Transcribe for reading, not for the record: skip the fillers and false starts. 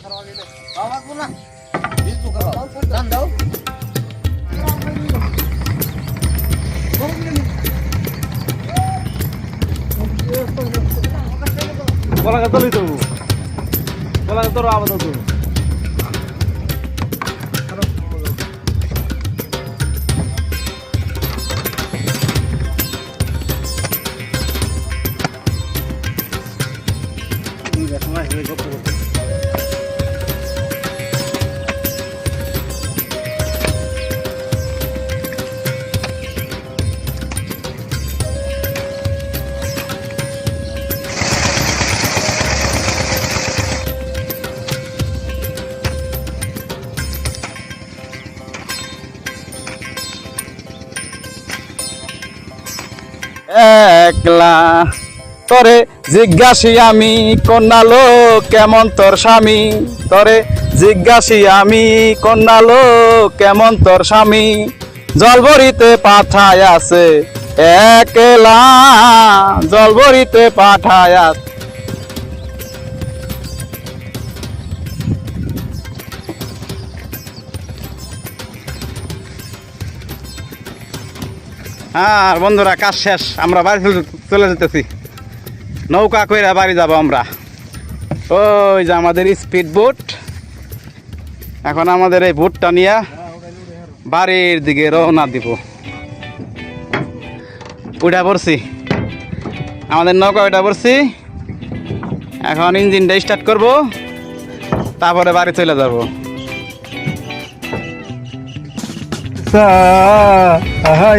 Bola kata itu, bola kata apa tuh? Ini semua ini cukup. একলা তরে জিজ্ঞাসি আমি কন্যালো কেমন তোর স্বামী তরে জিজ্ঞাসি আমি কন্যালো কেমন তোর স্বামী জলবরিতে পাঠায় আছে একলা জলবরিতে পাঠায় আছে হ্যাঁ বন্ধুরা কাজ শেষ আমরা বাড়ি চলে যেতেছি নৌকা কইরা বাড়ি যাব আমরা ওই যে আমাদের স্পিড বোট এখন আমাদের এই বোটটা নিয়ে বাড়ির দিকে রওনা দিব উঠা পড়ছি আমাদের নৌকা উঠা পড়ছি এখন ইঞ্জিনটা স্টার্ট করব তারপরে বাড়ি চলে যাব Sahayare